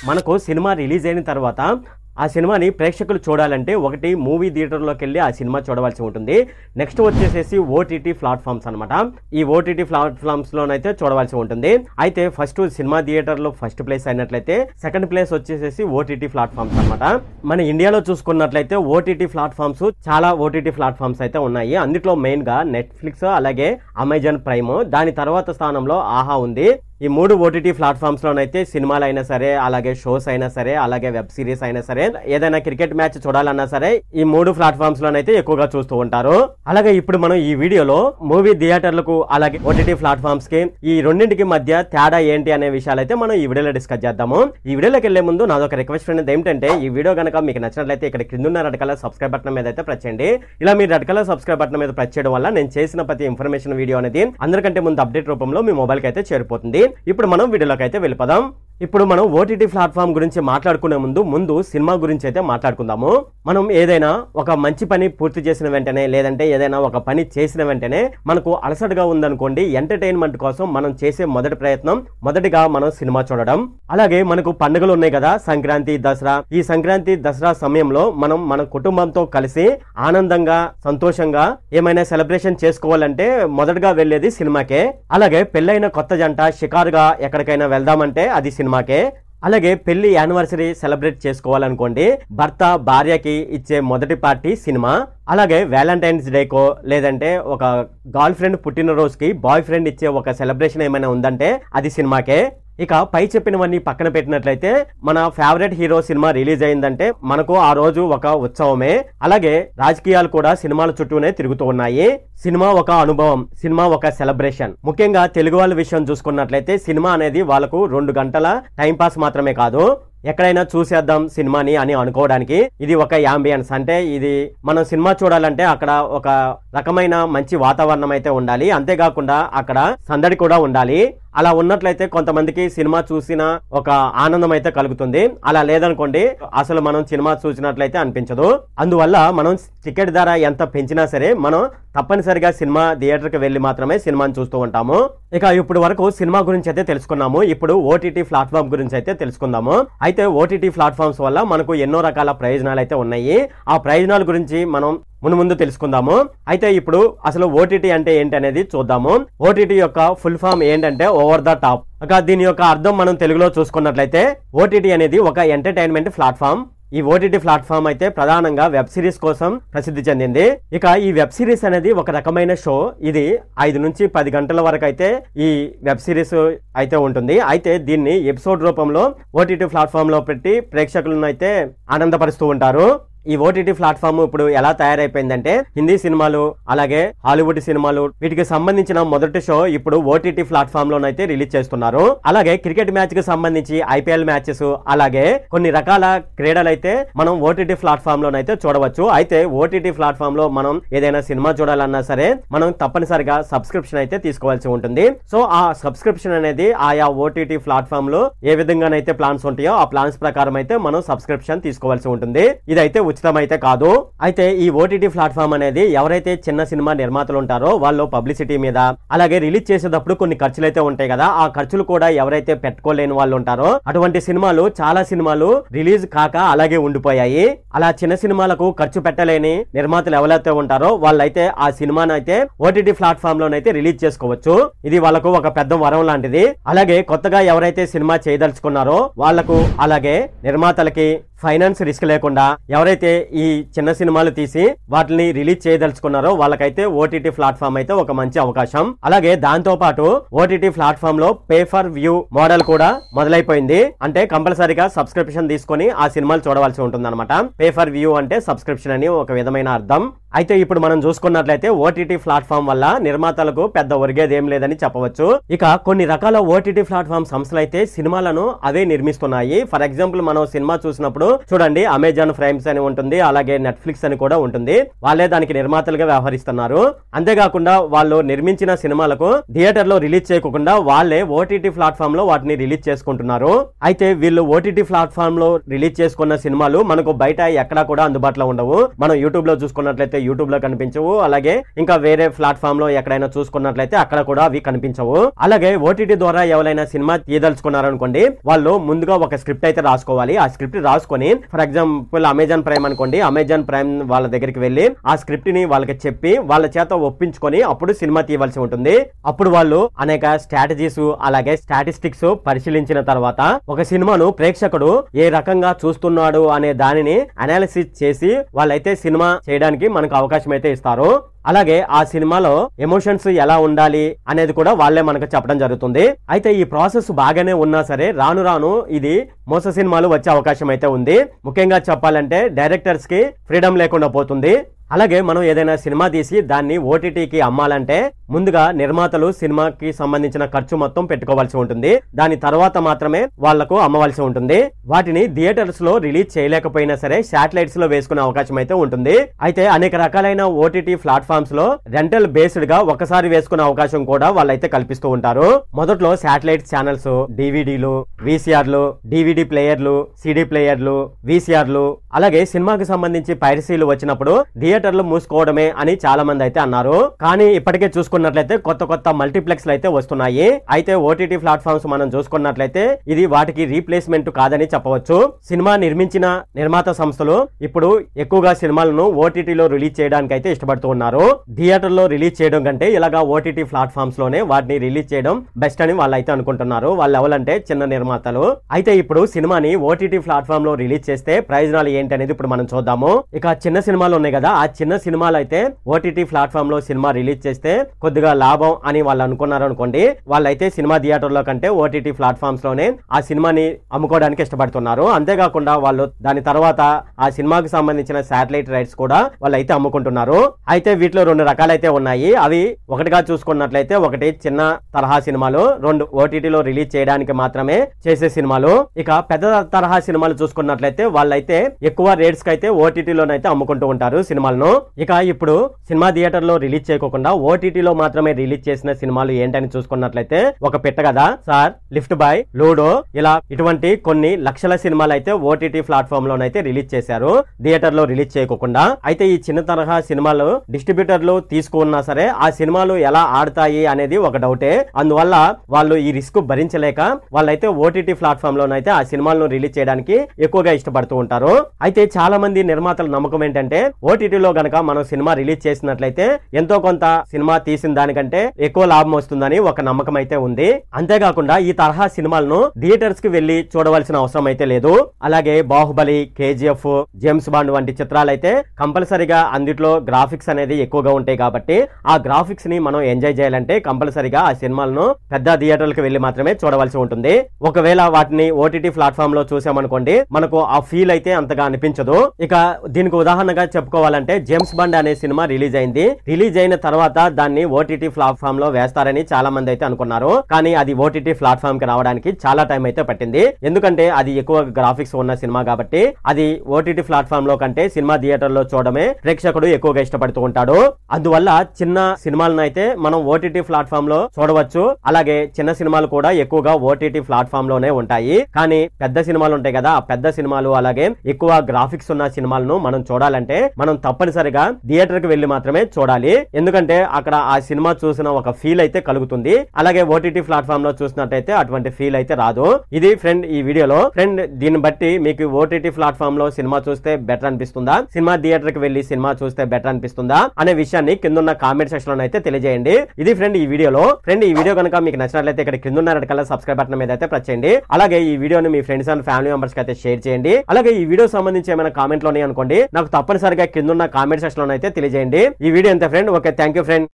మనకు cinema release అయిన తర్వాత ఆ సినిమాని ప్రేక్షకులు చూడాలంటే ఒకటి మూవీ థియేటర్లోకి వెళ్ళి ఆ సినిమా చూడవలసి ఉంటుంది. నెక్స్ట్ వచ్చేసేసి ఓటీటీ ప్లాట్ఫామ్స్ అనమాట. ఈ ఓటీటీ ప్లాట్ఫామ్స్లోనైతే చూడవలసి ఉంటుంది. అయితే ఫస్ట్ సినిమా థియేటర్లో ఫస్ట్ ప్లేస్ అయినట్లయితే సెకండ్ ప్లేస్ వచ్చేసేసి ఓటీటీ ప్లాట్ఫామ్స్ అనమాట. మన ఇండియాలో చూసుకున్నట్లయితే ఓటీటీ ప్లాట్ఫామ్స్ చాలా ఓటీటీ ప్లాట్ఫామ్స్ అయితే ఉన్నాయి. అందులో మెయిన్గా నెట్ఫ్లిక్స్ అలాగే అమెజాన్ ప్రైమ్, దాని తర్వాత స్థానంలో ఆహా ఉంది. ఈ మూడు ఓటీటీ ప్లాట్ఫామ్స్ లోనైతే సినిమాలు అయినా సరే, అలాగే షోస్ అయినా సరే, అలాగే వెబ్ సిరీస్ అయినా సరే, ఏదైనా క్రికెట్ మ్యాచ్ చూడాలన్నా సరే ఈ మూడు ప్లాట్ఫామ్స్ లోనైతే ఎక్కువగా చూస్తూ ఉంటారు. అలాగే ఇప్పుడు మనం ఈ వీడియోలో మూవీ థియేటర్లకు అలాగే ఓటీటీ ప్లాట్ఫామ్స్ కి ఈ రెండింటికి మధ్య తేడా ఏంటి అనే విషయాలు అయితే మనం ఈ వీడియోలో డిస్కస్ చేద్దాము. ఈ వీడియోలోకి వెళ్లే ముందు నాదొక రిక్వెస్ట్ అనేది ఏంటంటే, ఈ వీడియో కనుక మీకు నచ్చినట్లయితే ఇక్కడ కింద ఉన్న రెడ్ కలర్ సబ్స్క్రైబ్ బటన్ మీద అయితే ప్రెస్ చేయండి. ఇలా మీరు రెడ్ కలర్ సబ్స్క్రైబ్ బటన్ మీద ప్రెస్ చేయడం వల్ల నేను చేసిన ప్రతి ఇన్ఫర్మేషన్ వీడియో అనేది అందరికంటే ముందు అప్డేట్ రూపంలో మీ మొబైల్ కి అయితే చేరిపోతుంది. ఇప్పుడు మనం వీడియోలోకి అయితే వెళ్ళిపోదాం. ఇప్పుడు మనం ఓటీటీ ప్లాట్ఫామ్ గురించి మాట్లాడుకునే ముందు సినిమా గురించి అయితే మాట్లాడుకుందాము. మనం ఏదైనా ఒక మంచి పని పూర్తి చేసిన వెంటనే, లేదంటే ఏదైనా ఒక పని చేసిన వెంటనే మనకు అలసటగా ఉందనుకోండి, ఎంటర్టైన్మెంట్ కోసం మనం చేసే మొదటి ప్రయత్నం మొదటిగా మనం సినిమా చూడడం. అలాగే మనకు పండుగలు ఉన్నాయి కదా, సంక్రాంతి, దసరా. ఈ సంక్రాంతి, దసరా సమయంలో మనం మన కుటుంబంతో కలిసి ఆనందంగా సంతోషంగా ఏమైనా సెలబ్రేషన్ చేసుకోవాలంటే మొదటగా వెళ్లేది సినిమాకే. అలాగే పెళ్ళైన కొత్త జంట షికారుగా ఎక్కడికైనా వెళ్దామంటే అది సినిమాకే. అలాగే పెళ్లి యానివర్సరీ సెలబ్రేట్ చేసుకోవాలనుకోండి, భర్త భార్యకి ఇచ్చే మొదటి పార్టీ సినిమా. అలాగే వ్యాలంటైన్స్ డేకో లేదంటే ఒక గర్ల్ ఫ్రెండ్ పుట్టినరోజుకి బాయ్ ఫ్రెండ్ ఇచ్చే ఒక సెలబ్రేషన్ ఏమైనా ఉందంటే అది సినిమాకే. ఇక పై చెప్పినవన్నీ పక్కన పెట్టినట్లయితే మన ఫేవరెట్ హీరో సినిమా రిలీజ్ అయిందంటే మనకు ఆ రోజు ఒక ఉత్సవమే. అలాగే రాజకీయాలు కూడా సినిమాల చుట్టూనే తిరుగుతూ ఉన్నాయి. సినిమా ఒక అనుభవం, సినిమా ఒక సెలబ్రేషన్. ముఖ్యంగా తెలుగు వాళ్ళ విషయం చూసుకున్నట్లయితే సినిమా అనేది వాళ్ళకు 2 గంటల టైం పాస్ మాత్రమే కాదు, ఎక్కడైనా చూసేద్దాం సినిమాని అని అనుకోవడానికి ఇది ఒక యాంబియన్స్. అంటే ఇది మనం సినిమా చూడాలంటే అక్కడ ఒక రకమైన మంచి వాతావరణం అయితే ఉండాలి, అంతేకాకుండా అక్కడ సందడి కూడా ఉండాలి. అలా ఉన్నట్లయితే కొంతమందికి సినిమా చూసిన ఒక ఆనందం అయితే కలుగుతుంది. అలా లేదనుకోండి అసలు మనం సినిమా చూసినట్లయితే అనిపించదు. అందువల్ల మనం టికెట్ ధర ఎంత పెంచినా సరే మనం తప్పనిసరిగా సినిమా థియేటర్కి వెళ్ళి మాత్రమే సినిమాని చూస్తూ ఉంటాము. ఇక ఇప్పుడు వరకు సినిమా గురించి అయితే తెలుసుకున్నాము. ఇప్పుడు ఓటీటీ ప్లాట్ఫామ్ గురించి అయితే తెలుసుకుందాము. అయితే ఓటీటీ ప్లాట్ఫామ్స్ వల్ల మనకు ఎన్నో రకాల ప్రయోజనాలు అయితే ఉన్నాయి. ఆ ప్రయోజనాల గురించి మనం ముందు తెలుసుకుందాము. అయితే ఇప్పుడు అసలు ఓటీటీ అంటే ఏంటి అనేది చూద్దాము. ఓటీటీ యొక్క ఫుల్ ఫామ్ ఏంటంటే ఓవర్ ద టాప్. ఇక దీని యొక్క అర్థం మనం తెలుగులో చూసుకున్నట్లయితే ఓటీటీ అనేది ఒక ఎంటర్టైన్మెంట్ ప్లాట్ఫామ్. ఈ ఓటీటీ ప్లాట్ఫామ్ అయితే ప్రధానంగా వెబ్ సిరీస్ కోసం ప్రసిద్ధి చెందింది. ఇక ఈ వెబ్ సిరీస్ అనేది ఒక రకమైన షో. ఇది 5 నుంచి 10 గంటల వరకు అయితే ఈ వెబ్ సిరీస్ అయితే ఉంటుంది. అయితే దీన్ని ఎపిసోడ్ రూపంలో ఓటీటీ ప్లాట్ఫామ్ లో పెట్టి ప్రేక్షకులను అయితే ఆనందపరుస్తూ ఉంటారు. ఈ ఓటీటీ ప్లాట్ఫామ్ ఇప్పుడు ఎలా తయారైపోయిందంటే హిందీ సినిమాలు అలాగే హాలీవుడ్ సినిమాలు వీటికి సంబంధించిన మొదటి షో ఇప్పుడు ఓటీటీ ప్లాట్ఫామ్ లోనైతే రిలీజ్ చేస్తున్నారు. అలాగే క్రికెట్ మ్యాచ్ కి సంబంధించి ఐపీఎల్ మ్యాచెస్ అలాగే కొన్ని రకాల క్రీడలు అయితే మనం ఓటీటీ ప్లాట్ఫామ్ లోనైతే చూడవచ్చు. అయితే ఓటీటీ ప్లాట్ఫామ్ లో మనం ఏదైనా సినిమా చూడాలన్నా సరే మనం తప్పనిసరిగా సబ్స్క్రిప్షన్ అయితే తీసుకోవాల్సి ఉంటుంది. సో ఆ సబ్స్క్రిప్షన్ అనేది ఆయా ఓటీటీ ప్లాట్ఫామ్ లో ఏ విధంగానైతే ప్లాన్స్ ఉంటాయో ఆ ప్లాన్స్ ప్రకారం అయితే మనం సబ్స్క్రిప్షన్ తీసుకోవాల్సి ఉంటుంది. ఇదైతే ఉచితం అయితే కాదు. అయితే ఈ ఓటీటీ ప్లాట్ఫామ్ అనేది ఎవరైతే చిన్న సినిమా నిర్మాతలు ఉంటారో వాళ్ళు పబ్లిసిటీ మీద అలాగే రిలీజ్ చేసేటప్పుడు కొన్ని ఖర్చులు అయితే ఉంటాయి కదా, ఆ ఖర్చులు కూడా ఎవరైతే పెట్టుకోలేని వాళ్ళు ఉంటారో అటువంటి సినిమాలు చాలా సినిమాలు రిలీజ్ కాక అలాగే ఉండిపోయాయి. అలా చిన్న సినిమాలకు ఖర్చు పెట్టలేని నిర్మాతలు ఎవరైతే ఉంటారో వాళ్ళైతే ఆ సినిమాను అయితే ఓటీటీ ప్లాట్ఫామ్ లోనైతే రిలీజ్ చేసుకోవచ్చు. ఇది వాళ్ళకు ఒక పెద్ద వరం లాంటిది. అలాగే కొత్తగా ఎవరైతే సినిమా చేయదలుచుకున్నారో వాళ్లకు అలాగే నిర్మాతలకి ఫైనాన్స్ రిస్క్ లేకుండా ఎవరైతే ఈ చిన్న సినిమాలు తీసి వాటిని రిలీజ్ చేయదలుచుకున్నారో వాళ్ళకైతే ఓటీటీ ప్లాట్ఫామ్ అయితే ఒక మంచి అవకాశం. అలాగే దాంతో పాటు ఓటీటీ ప్లాట్ఫామ్ లో పే ఫర్ వ్యూ మోడల్ కూడా మొదలైపోయింది. అంటే కంపల్సరీగా సబ్స్క్రిప్షన్ తీసుకొని ఆ సినిమాలు చూడవలసి ఉంటుంది అనమాట. పే ఫర్ వ్యూ అంటే సబ్స్క్రిప్షన్ అని ఒక విధమైన అర్థం. అయితే ఇప్పుడు మనం చూసుకున్నట్లయితే ఓటీటీ ప్లాట్ఫామ్ వల్ల నిర్మాతలకు పెద్ద ఒరిగేది ఏం లేదని చెప్పవచ్చు. ఇక కొన్ని రకాల ఓటీటీ ప్లాట్ఫామ్ సంస్థలు అయితే సినిమాలను అవే నిర్మిస్తున్నాయి. ఫర్ ఎగ్జాంపుల్ మనం సినిమా చూసినప్పుడు చూడండి అమెజాన్ ప్రైమ్స్ అని ఉంటుంది, అలాగే నెట్ఫ్లిక్స్ అని కూడా ఉంటుంది. వాళ్ళే దానికి నిర్మాతలుగా వ్యవహరిస్తున్నారు. అంతేకాకుండా వాళ్ళు నిర్మించిన సినిమాలకు థియేటర్ లో రిలీజ్ చేయకుండా వాళ్ళే ఓటీటీ ప్లాట్ఫామ్ లో వాటిని రిలీజ్ చేసుకుంటున్నారు. అయితే వీళ్ళు ఓటీటీ ప్లాట్ఫామ్ లో రిలీజ్ చేసుకున్న సినిమాలు మనకు బయట ఎక్కడా కూడా అందుబాటులో ఉండవు. మనం యూట్యూబ్ లో చూసుకున్నట్లయితే యూట్యూబ్ లో కనిపించవు, అలాగే ఇంకా వేరే ప్లాట్ఫామ్ లో ఎక్కడైనా చూసుకున్నట్లయితే అక్కడ కూడా అవి కనిపించవు. అలాగే ఓటీటీ ద్వారా ఎవరైనా సినిమా తీయదలుచుకున్నారనుకోండి, వాళ్ళు ముందుగా ఒక స్క్రిప్ట్ అయితే రాసుకోవాలి. ఆ స్క్రిప్ట్ రాసుకొని ఫర్ ఎగ్జాంపుల్ అమెజాన్ ప్రైమ్ అనుకోండి, అమెజాన్ ప్రైమ్ వాళ్ళ దగ్గరికి వెళ్లి ఆ స్క్రిప్ట్ ని వాళ్ళకి చెప్పి వాళ్ళ చేత ఒప్పించుకొని అప్పుడు సినిమా తీయవలసి ఉంటుంది. అప్పుడు వాళ్ళు అనేక స్ట్రాటజీస్ అలాగే స్టాటిస్టిక్స్ పరిశీలించిన తర్వాత ఒక సినిమాను ప్రేక్షకుడు ఏ రకంగా చూస్తున్నాడు అనే దానిని అనాలిసిస్ చేసి వాళ్ళైతే సినిమా చేయడానికి మనకు అవకాశం అయితే ఇస్తారు. అలాగే ఆ సినిమాలో ఎమోషన్స్ ఎలా ఉండాలి అనేది కూడా వాళ్ళే మనకు చెప్పడం జరుగుతుంది. అయితే ఈ ప్రాసెస్ బాగానే ఉన్నా సరే రాను రాను ఇది మోస సినిమాలు వచ్చే అవకాశం అయితే ఉంది. ముఖ్యంగా చెప్పాలంటే డైరెక్టర్స్ కి ఫ్రీడమ్ లేకుండా పోతుంది. అలాగే మనం ఏదైనా సినిమా తీసి దాన్ని ఓటీటీకి అమ్మాలంటే ముందుగా నిర్మాతలు సినిమాకి సంబంధించిన ఖర్చు మొత్తం పెట్టుకోవాల్సి ఉంటుంది. దాని తర్వాత మాత్రమే వాళ్లకు అమ్మవలసి ఉంటుంది. వాటిని థియేటర్స్ లో రిలీజ్ చేయలేకపోయినా సరే శాటిలైట్స్ లో వేసుకునే అవకాశం అయితే ఉంటుంది. అయితే అనేక రకాలైన ఓటీటీ ప్లాట్ఫామ్స్ లో రెంటల్ బేస్డ్ గా ఒకసారి వేసుకునే అవకాశం కూడా వాళ్ళైతే కల్పిస్తూ ఉంటారు. మొదట్లో శాటిలైట్ ఛానల్స్, డివిడీలు, విసిఆర్లు, డివిడి ప్లేయర్లు, సిడి ప్లేయర్లు, విసిఆర్లు, అలాగే సినిమాకి సంబంధించి పైరసీలు వచ్చినప్పుడు థియేటర్లు మూసుకోవడమే అని చాలా మంది అయితే అన్నారు. కానీ ఇప్పటికే చూసుకున్నట్లయితే కొత్త కొత్త మల్టీప్లెక్స్ అయితే వస్తున్నాయి. అయితే ఓటీటీ ప్లాట్ఫామ్స్ మనం చూసుకున్నట్లయితే ఇది వాటికి రీప్లేస్మెంట్ కాదని చెప్పవచ్చు. సినిమా నిర్మించిన నిర్మాత సంస్థలు ఇప్పుడు ఎక్కువగా సినిమాలను ఓటీటీలో రిలీజ్ చేయడానికి అయితే ఇష్టపడుతూ ఉన్నారు. థియేటర్ లో రిలీజ్ చేయడం కంటే ఇలాగా ఓటీటీ ప్లాట్ఫామ్స్ లోనే వాటిని రిలీజ్ చేయడం బెస్ట్ అని వాళ్ళు అయితే అనుకుంటున్నారు. వాళ్ళు ఎవరంటే చిన్న నిర్మాతలు. అయితే ఇప్పుడు సినిమాని ఓటీటీ ప్లాట్ఫామ్ లో రిలీజ్ చేస్తే ప్రయోజనాలు ఏంటి అనేది ఇప్పుడు మనం చూద్దాము. ఇక చిన్న సినిమాలు ఉన్నాయి కదా, ఆ చిన్న సినిమాలు అయితే ఓటీటీ ప్లాట్ఫామ్ లో సినిమా రిలీజ్ చేస్తే కొద్దిగా లాభం అని వాళ్ళు అనుకున్నారు అనుకోండి, వాళ్ళైతే సినిమా థియేటర్ లో కంటే ఓటీటీ ప్లాట్ఫామ్స్ లోనే ఆ సినిమాని అమ్ముకోవడానికి ఇష్టపడుతున్నారు. అంతేకాకుండా వాళ్ళు దాని తర్వాత ఆ సినిమాకి సంబంధించిన శాటిలైట్ రైట్స్ కూడా వాళ్ళైతే అమ్ముకుంటున్నారు. అయితే వీటిలో రెండు రకాలైతే ఉన్నాయి. అవి ఒకటిగా చూసుకున్నట్లయితే ఒకటి చిన్న తరహా సినిమాలు, రెండు ఓటీటీలో రిలీజ్ చేయడానికి మాత్రమే చేసే సినిమాలు. ఇక పెద్ద తరహా సినిమాలు చూసుకున్నట్లయితే వాళ్ళైతే ఎక్కువ రేట్స్ కి అయితే ఓటీటీలోనైతే అమ్ముకుంటూ ఉంటారు సినిమాలను. ఇక ఇప్పుడు సినిమా థియేటర్ లో రిలీజ్ చేయకుండా ఓటీటీలో మాత్రమే రిలీజ్ చేసిన సినిమాలు ఏంటని చూసుకున్నట్లయితే ఒక పెట్ట కదా సార్, లిఫ్ట్ బాయ్, లూడో, ఇలా ఇటువంటి కొన్ని లక్షల సినిమాలు అయితే ఓటీటీ ప్లాట్ఫామ్ లోనైతే రిలీజ్ చేశారు థియేటర్ లో రిలీజ్ చేయకుండా. అయితే ఈ చిన్న తరహా సినిమాలు డిస్ట్రిబ్యూటర్లు తీసుకున్నా సరే ఆ సినిమాలు ఎలా ఆడతాయి అనేది ఒక డౌటే. అందువల్ల వాళ్ళు ఈ రిస్క్ భరించలేక వాళ్ళైతే ఓటీటీ ప్లాట్ఫామ్ లోనైతే ఆ సినిమాలను రిలీజ్ చేయడానికి ఎక్కువగా ఇష్టపడుతూ ఉంటారు. అయితే చాలా మంది నిర్మాతల నమ్మకం ఏంటంటే ఓటీటీలో గనక మనం సినిమా రిలీజ్ చేసినట్లయితే ఎంతో కొంత సినిమా తీసిన దానికంటే ఎక్కువ లాభం వస్తుందని ఒక నమ్మకం అయితే ఉంది. అంతేకాకుండా ఈ తరహా సినిమాలను థియేటర్స్ కి వెళ్లి చూడవలసిన అవసరం అయితే లేదు. అలాగే బాహుబలి, కేజీఎఫ్, జేమ్స్ బాండ్ వంటి చిత్రాలు అయితే కంపల్సరిగా అందులో గ్రాఫిక్స్ అనేది ఎక్కువగా ఉంటాయి కాబట్టి ఆ గ్రాఫిక్స్ ని మనం ఎంజాయ్ చేయాలంటే కంపల్సరిగా ఆ సినిమాలను పెద్ద థియేటర్లకు వెళ్లి మాత్రమే చూడవలసి ఉంటుంది. ఒకవేళ వాటిని ఓటీటీ ప్లాట్ఫామ్ లో చూసామనుకోండి, మనకు ఆ ఫీల్ అయితే అంతగా అనిపించదు. ఇక దీనికి ఉదాహరణగా చెప్పుకోవాలంటే జేమ్స్ బాండ్ అనే సినిమా రిలీజ్ అయింది. రిలీజ్ అయిన తర్వాత దాన్ని ఓటీటీ ప్లాట్ఫామ్ లో వేస్తారని చాలా మంది అయితే అనుకున్నారు. కానీ అది ఓటీటీ ప్లాట్ఫామ్ కి రావడానికి చాలా టైం అయితే పట్టింది. ఎందుకంటే అది ఎక్కువ గ్రాఫిక్స్ ఉన్న సినిమా కాబట్టి అది ఓటీటీ ప్లాట్ఫామ్ లో కంటే సినిమా థియేటర్ లో చూడడమే ప్రేక్షకుడు ఎక్కువగా ఇష్టపడుతూ ఉంటాడు. అందువల్ల చిన్న సినిమాలను అయితే మనం ఓటీటీ ప్లాట్ఫామ్ లో చూడవచ్చు. అలాగే చిన్న సినిమాలు కూడా ఎక్కువగా ఓటీటీ ప్లాట్ఫామ్ లోనే ఉంటాయి. కానీ పెద్ద సినిమాలు ఉంటాయి కదా, ఆ పెద్ద సినిమాలు అలాగే ఎక్కువ గ్రాఫిక్స్ ఉన్న సినిమాలను మనం చూడాలంటే మనం తప్పనిసరిగా థియేటర్ కి వెళ్లి మాత్రమే చూడాలి. ఎందుకంటే అక్కడ ఆ సినిమా చూసిన ఒక ఫీల్ అయితే కలుగుతుంది. అలాగే ఓటీటీ ప్లాట్ఫామ్ లో చూసినట్టయితే అటువంటి ఫీల్ అయితే రాదు. ఇది ఫ్రెండ్ ఈ వీడియోలో. ఫ్రెండ్ దీన్ని బట్టి మీకు ఓటీటీ ప్లాట్ఫామ్ లో సినిమా చూస్తే బెటర్ అనిపిస్తుందా, సినిమా థియేటర్ కి వెళ్లి సినిమా చూస్తే బెటర్ అనిపిస్తుందా అనే విషయాన్ని కింద కామెంట్ సెక్షన్ లో అయితే తెలియజేయండి. ఇది ఫ్రెండ్ ఈ వీడియోలో. ఫ్రెండ్ ఈ వీడియో కనుక మీకు నచ్చినట్లయితే ఇక్కడ కింద రెడ్ కలర్ సబ్స్క్రైబ్ బటన్ మీద అయితే ప్రెస్ చేయండి. అలాగే ఈ వీడియోని మీ ఫ్రెండ్స్ అండ్ ఫ్యామిలీ మెంబర్స్ కి అయితే షేర్ చేయండి. అలాగే ఈ వీడియో సంబంధించి ఏమైనా కామెంట్లు ఉన్నాయి అనుకోండి, నాకు తప్పనిసరిగా కింద కామెంట్ సెక్షన్ లో అయితే తెలియజేయండి. ఈ వీడియో ఎంత friend. Okay, thank you friend.